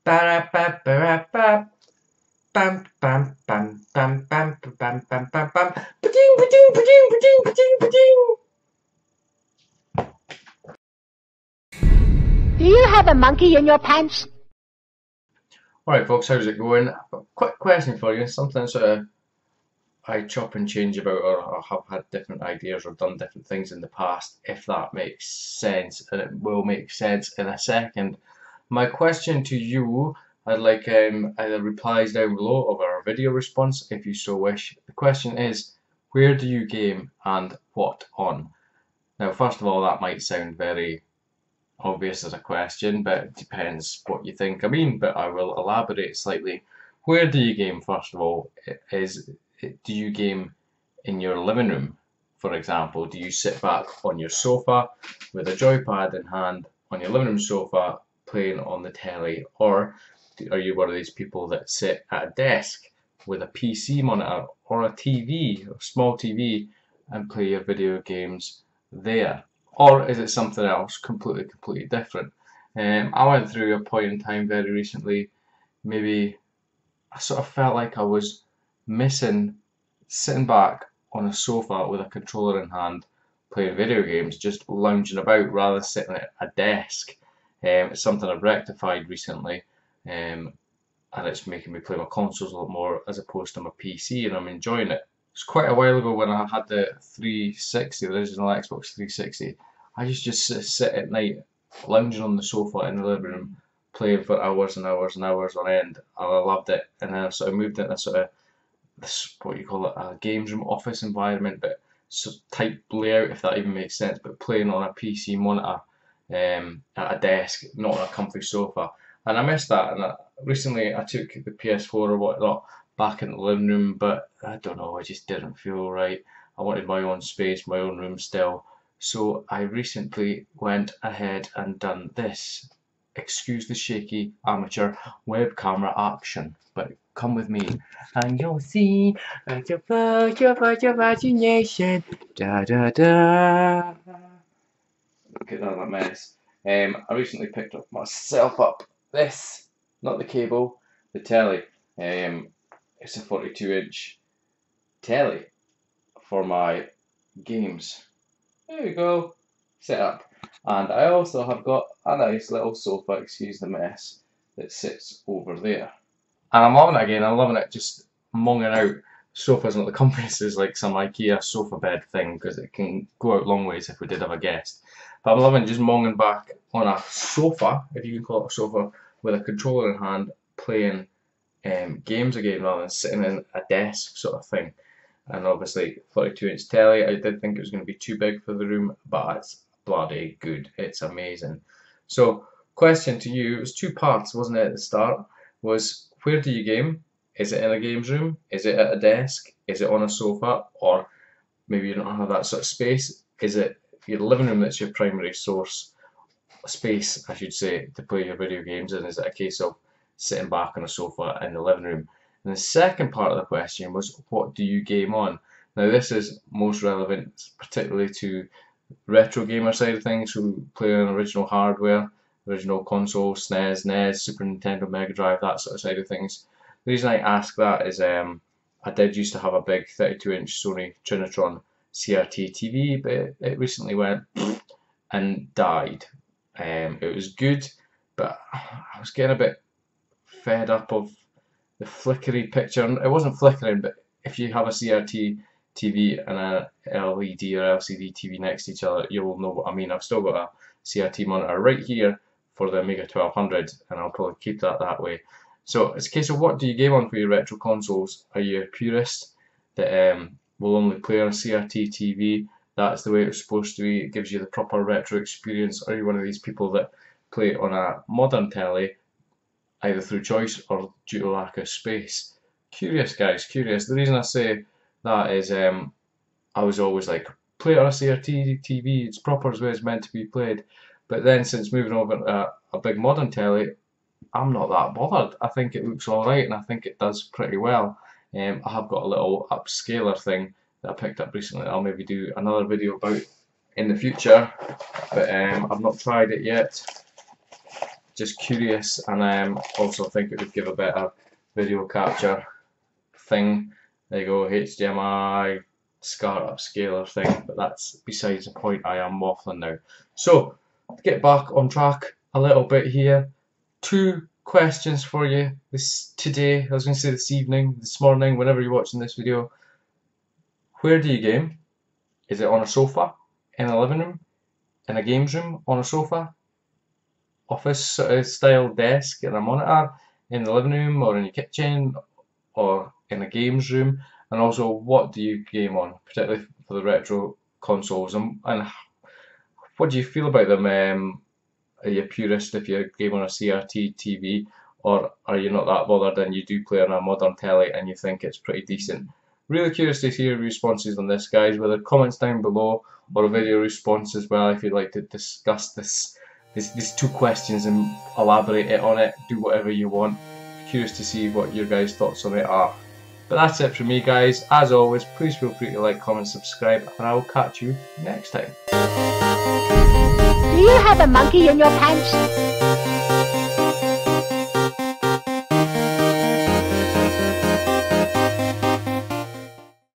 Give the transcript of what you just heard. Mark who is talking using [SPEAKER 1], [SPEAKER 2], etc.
[SPEAKER 1] Ba-da-ba-ba-ba-ba. Bam bam bam bam bam bam bam bam bam. Ba-ding ba-ding ba-ding ba-ding ba-ding ba-ding.
[SPEAKER 2] Do you have a monkey in your pants?
[SPEAKER 1] Alright folks, how's it going? I've got a quick question for you, something sort of I chop and change about, or have had different ideas or done different things in the past, if that makes sense, and it will make sense in a second. My question to you, I'd like either replies down below of our video response if you so wish. The question is, where do you game and what on? Now first of all, that might sound very obvious as a question, but it depends what you think I mean, but I will elaborate slightly. Where do you game, first of all? Do you game in your living room, for example? Do you sit back on your sofa with a joypad in hand on your living room sofa playing on the telly, or are you one of these people that sit at a desk with a PC monitor or a TV, a small TV, and play your video games there? Or is it something else completely different? I went through a point in time very recently, maybe I sort of felt like I was missing sitting back on a sofa with a controller in hand, playing video games, just lounging about rather than sitting at a desk. It's something I've rectified recently, and it's making me play my consoles a lot more as opposed to my PC, and I'm enjoying it. It's quite a while ago when I had the 360, the original Xbox 360. I used to just sit at night, lounging on the sofa in the living room, playing for hours and hours and hours on end. I loved it, and then I sort of moved into a sort of this, what you call it, a games room office environment, but type layout, if that even makes sense. But playing on a PC monitor, at a desk, not on a comfy sofa, and I missed that. And recently I took the PS4 or whatnot back in the living room, but I don't know, it just didn't feel right. I wanted my own space, my own room still. So I recently went ahead and done this. Excuse the shaky amateur web camera action, but come with me and you'll see your imagination. Da da da. Get out of that mess. I recently picked up myself up this, not the cable, the telly. It's a 42-inch telly for my games. There we go, set up. And I also have got a nice little sofa, excuse the mess, that sits over there. And I'm loving it again, I'm loving it just monging out. Sofa's not the comfiest as like some IKEA sofa bed thing, because it can go out long ways if we did have a guest. But I'm loving just monging back on a sofa, if you can call it a sofa, with a controller in hand, playing games again rather than sitting in a desk sort of thing. And obviously 42-inch telly, I did think it was going to be too big for the room, but it's bloody good. It's amazing. So, question to you, it was two parts, wasn't it, at the start, was where do you game? Is it in a games room? Is it at a desk? Is it on a sofa? Or maybe you don't have that sort of space? Is it your living room that's your primary source, space I should say, to play your video games? And is it a case of sitting back on a sofa in the living room? And the second part of the question was, what do you game on? Now this is most relevant particularly to retro gamer side of things who play on original hardware, original console, SNES, NES, Super Nintendo, Mega Drive, that sort of side of things. The reason I ask that is I did used to have a big 32-inch Sony Trinitron CRT TV, but it recently went and died. It was good, but I was getting a bit fed up of the flickery picture. It wasn't flickering, but if you have a CRT TV and a LED or LCD TV next to each other, you will know what I mean. I've still got a CRT monitor right here for the Amiga 1200, and I'll probably keep that way. So it's a case of, what do you game on for your retro consoles? Are you a purist that will only play on a CRT TV? That's the way it's supposed to be. It gives you the proper retro experience. Or are you one of these people that play on a modern telly, either through choice or due to lack of space? Curious, guys, curious. The reason I say that is I was always like, play it on a CRT TV, it's proper as way it's meant to be played. But then since moving over to a big modern telly, I'm not that bothered. I think it looks alright, and I think it does pretty well. I have got a little upscaler thing that I picked up recently. I'll maybe do another video about in the future, but I've not tried it yet. just curious, and also think it would give a better video capture thing. There you go, HDMI, SCART upscaler thing, but that's besides the point. I am waffling now. So, to get back on track a little bit here, 2 questions for you today. I was going to say this evening, this morning, whenever you're watching this video. Where do you game? Is it on a sofa, in a living room, in a games room, on a sofa, office style desk and a monitor, in the living room or in your kitchen or in a games room? And also, what do you game on, particularly for the retro consoles, and what do you feel about them? Are you a purist if you game on a CRT TV, or are you not that bothered and you do play on a modern telly and you think it's pretty decent? Really curious to hear your responses on this, guys, whether comments down below or a video response as well if you'd like to discuss these 2 questions and elaborate it on it. Do whatever you want. Curious to see what your guys' thoughts on it are. But that's it from me, guys. As always, please feel free to like, comment, subscribe, and I will catch you next time.
[SPEAKER 2] Do you have a monkey in your pants?